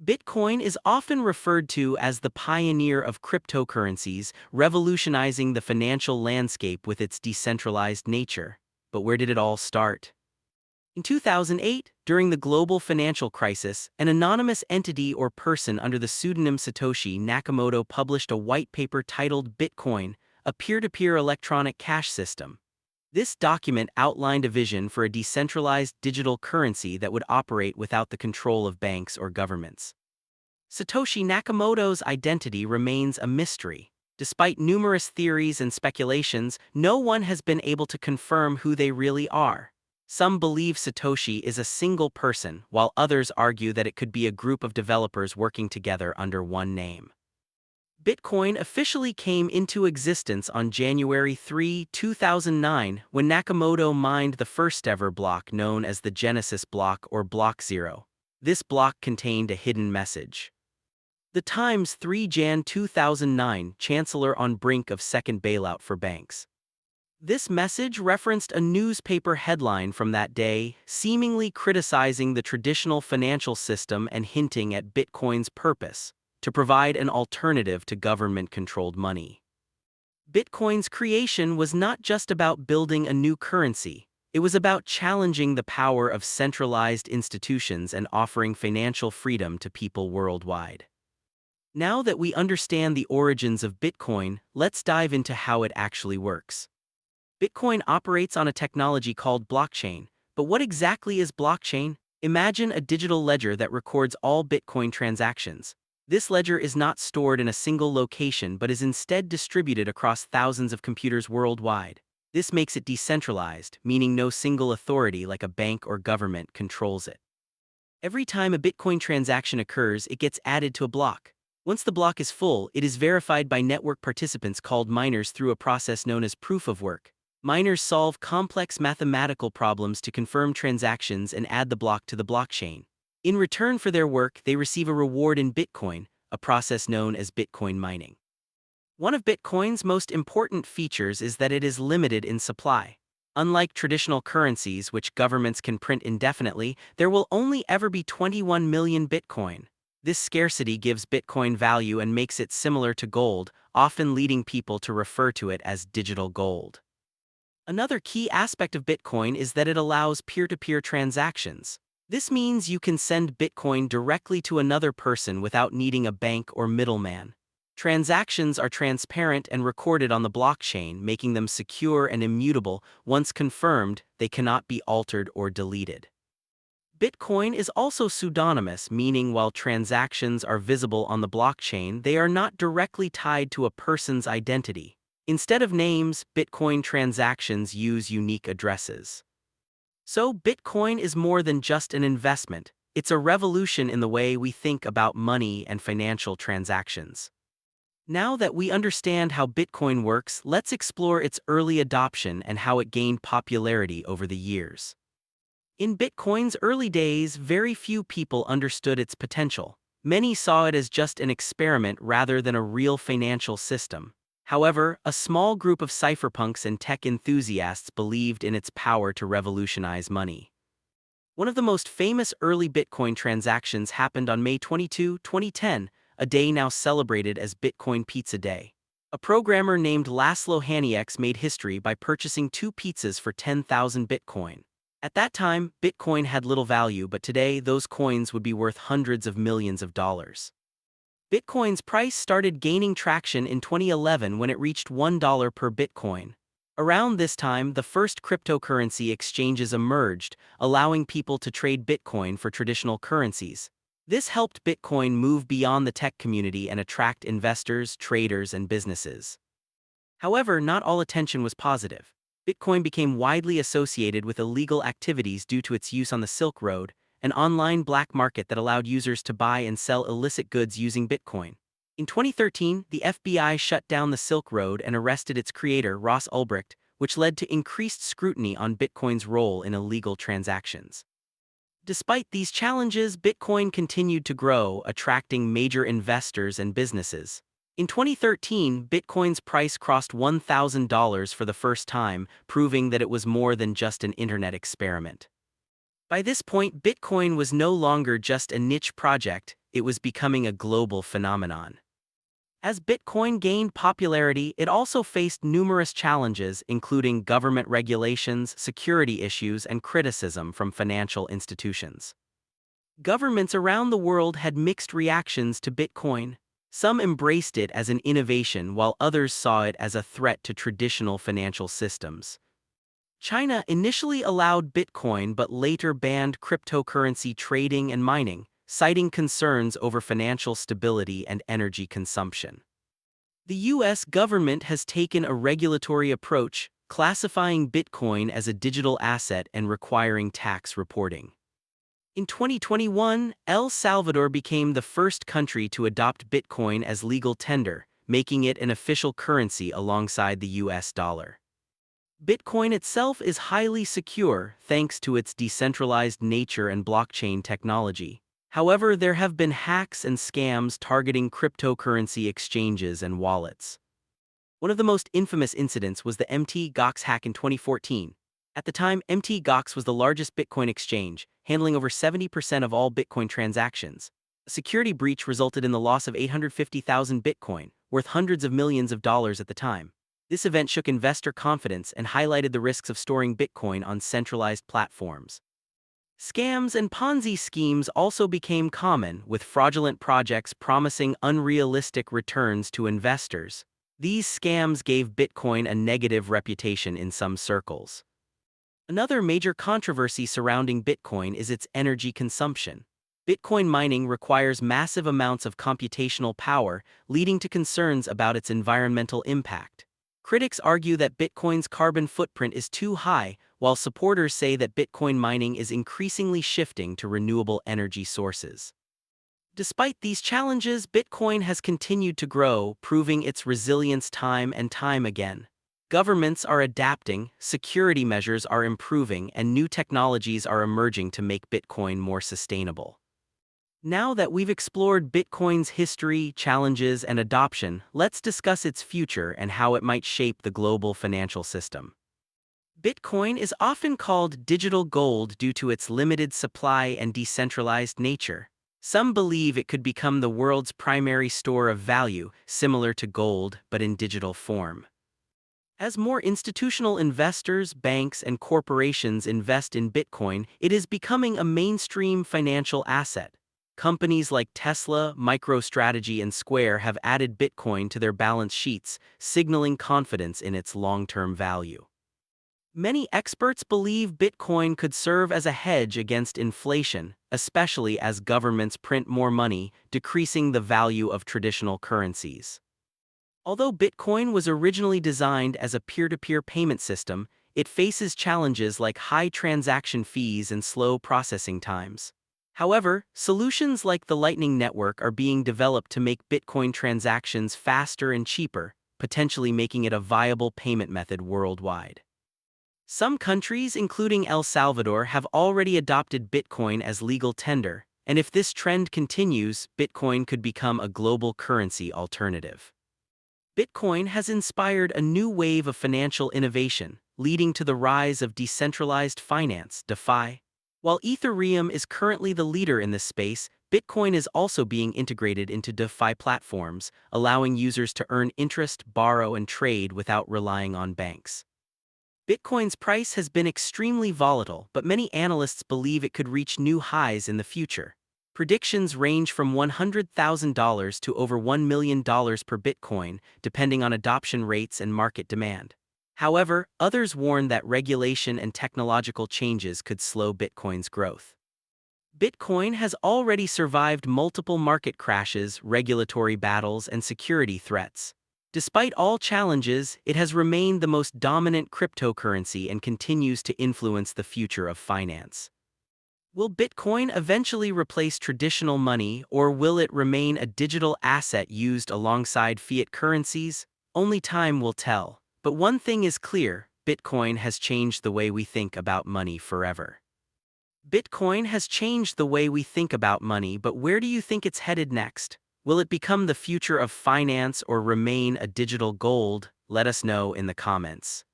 Bitcoin is often referred to as the pioneer of cryptocurrencies, revolutionizing the financial landscape with its decentralized nature. But where did it all start? In 2008, during the global financial crisis, an anonymous entity or person under the pseudonym Satoshi Nakamoto published a white paper titled Bitcoin, a peer-to-peer electronic cash system. This document outlined a vision for a decentralized digital currency that would operate without the control of banks or governments. Satoshi Nakamoto's identity remains a mystery. Despite numerous theories and speculations, no one has been able to confirm who they really are. Some believe Satoshi is a single person, while others argue that it could be a group of developers working together under one name. Bitcoin officially came into existence on January 3, 2009, when Nakamoto mined the first-ever block known as the Genesis block or Block 0. This block contained a hidden message. The Times 3 Jan 2009, Chancellor on brink of second bailout for banks. This message referenced a newspaper headline from that day, seemingly criticizing the traditional financial system and hinting at Bitcoin's purpose: to provide an alternative to government-controlled money. Bitcoin's creation was not just about building a new currency. It was about challenging the power of centralized institutions and offering financial freedom to people worldwide. Now that we understand the origins of Bitcoin, let's dive into how it actually works. Bitcoin operates on a technology called blockchain. But what exactly is blockchain? Imagine a digital ledger that records all Bitcoin transactions. This ledger is not stored in a single location but is instead distributed across thousands of computers worldwide. This makes it decentralized, meaning no single authority like a bank or government controls it. Every time a Bitcoin transaction occurs, it gets added to a block. Once the block is full, it is verified by network participants called miners through a process known as proof of work. Miners solve complex mathematical problems to confirm transactions and add the block to the blockchain. In return for their work, they receive a reward in Bitcoin, a process known as Bitcoin mining. One of Bitcoin's most important features is that it is limited in supply. Unlike traditional currencies, which governments can print indefinitely, there will only ever be 21 million Bitcoin. This scarcity gives Bitcoin value and makes it similar to gold, often leading people to refer to it as digital gold. Another key aspect of Bitcoin is that it allows peer-to-peer transactions. This means you can send Bitcoin directly to another person without needing a bank or middleman. Transactions are transparent and recorded on the blockchain, making them secure and immutable. Once confirmed, they cannot be altered or deleted. Bitcoin is also pseudonymous, meaning while transactions are visible on the blockchain, they are not directly tied to a person's identity. Instead of names, Bitcoin transactions use unique addresses. So, Bitcoin is more than just an investment. It's a revolution in the way we think about money and financial transactions. Now that we understand how Bitcoin works, let's explore its early adoption and how it gained popularity over the years. In Bitcoin's early days, very few people understood its potential. Many saw it as just an experiment rather than a real financial system. However, a small group of cypherpunks and tech enthusiasts believed in its power to revolutionize money. One of the most famous early Bitcoin transactions happened on May 22, 2010, a day now celebrated as Bitcoin Pizza Day. A programmer named Laszlo Hanieks made history by purchasing 2 pizzas for 10,000 Bitcoin. At that time, Bitcoin had little value, but today those coins would be worth hundreds of millions of dollars. Bitcoin's price started gaining traction in 2011 when it reached $1 per Bitcoin. Around this time, the first cryptocurrency exchanges emerged, allowing people to trade Bitcoin for traditional currencies. This helped Bitcoin move beyond the tech community and attract investors, traders, and businesses. However, not all attention was positive. Bitcoin became widely associated with illegal activities due to its use on the Silk Road, an online black market that allowed users to buy and sell illicit goods using Bitcoin. In 2013, the FBI shut down the Silk Road and arrested its creator, Ross Ulbricht, which led to increased scrutiny on Bitcoin's role in illegal transactions. Despite these challenges, Bitcoin continued to grow, attracting major investors and businesses. In 2013, Bitcoin's price crossed $1,000 for the first time, proving that it was more than just an internet experiment. By this point, Bitcoin was no longer just a niche project, it was becoming a global phenomenon. As Bitcoin gained popularity, it also faced numerous challenges, including government regulations, security issues, and criticism from financial institutions. Governments around the world had mixed reactions to Bitcoin. Some embraced it as an innovation while others saw it as a threat to traditional financial systems. China initially allowed Bitcoin but later banned cryptocurrency trading and mining, citing concerns over financial stability and energy consumption. The U.S. government has taken a regulatory approach, classifying Bitcoin as a digital asset and requiring tax reporting. In 2021, El Salvador became the first country to adopt Bitcoin as legal tender, making it an official currency alongside the US dollar. Bitcoin itself is highly secure thanks to its decentralized nature and blockchain technology. However, there have been hacks and scams targeting cryptocurrency exchanges and wallets. One of the most infamous incidents was the Mt. Gox hack in 2014. At the time, Mt. Gox was the largest Bitcoin exchange, handling over 70% of all Bitcoin transactions. A security breach resulted in the loss of 850,000 Bitcoin, worth hundreds of millions of dollars at the time. This event shook investor confidence and highlighted the risks of storing Bitcoin on centralized platforms. Scams and Ponzi schemes also became common, with fraudulent projects promising unrealistic returns to investors. These scams gave Bitcoin a negative reputation in some circles. Another major controversy surrounding Bitcoin is its energy consumption. Bitcoin mining requires massive amounts of computational power, leading to concerns about its environmental impact. Critics argue that Bitcoin's carbon footprint is too high, while supporters say that Bitcoin mining is increasingly shifting to renewable energy sources. Despite these challenges, Bitcoin has continued to grow, proving its resilience time and time again. Governments are adapting, security measures are improving, and new technologies are emerging to make Bitcoin more sustainable. Now that we've explored Bitcoin's history, challenges, and adoption, let's discuss its future and how it might shape the global financial system. Bitcoin is often called digital gold due to its limited supply and decentralized nature. Some believe it could become the world's primary store of value, similar to gold but in digital form. As more institutional investors, banks, and corporations invest in Bitcoin, it is becoming a mainstream financial asset. Companies like Tesla, MicroStrategy, and Square have added Bitcoin to their balance sheets, signaling confidence in its long-term value. Many experts believe Bitcoin could serve as a hedge against inflation, especially as governments print more money, decreasing the value of traditional currencies. Although Bitcoin was originally designed as a peer-to-peer payment system, it faces challenges like high transaction fees and slow processing times. However, solutions like the Lightning Network are being developed to make Bitcoin transactions faster and cheaper, potentially making it a viable payment method worldwide. Some countries, including El Salvador, have already adopted Bitcoin as legal tender, and if this trend continues, Bitcoin could become a global currency alternative. Bitcoin has inspired a new wave of financial innovation, leading to the rise of decentralized finance, DeFi. While Ethereum is currently the leader in this space, Bitcoin is also being integrated into DeFi platforms, allowing users to earn interest, borrow, and trade without relying on banks. Bitcoin's price has been extremely volatile, but many analysts believe it could reach new highs in the future. Predictions range from $100,000 to over $1 million per Bitcoin, depending on adoption rates and market demand. However, others warn that regulation and technological changes could slow Bitcoin's growth. Bitcoin has already survived multiple market crashes, regulatory battles, and security threats. Despite all challenges, it has remained the most dominant cryptocurrency and continues to influence the future of finance. Will Bitcoin eventually replace traditional money, or will it remain a digital asset used alongside fiat currencies? Only time will tell. But one thing is clear: Bitcoin has changed the way we think about money forever. Bitcoin has changed the way we think about money, but where do you think it's headed next? Will it become the future of finance or remain a digital gold? Let us know in the comments.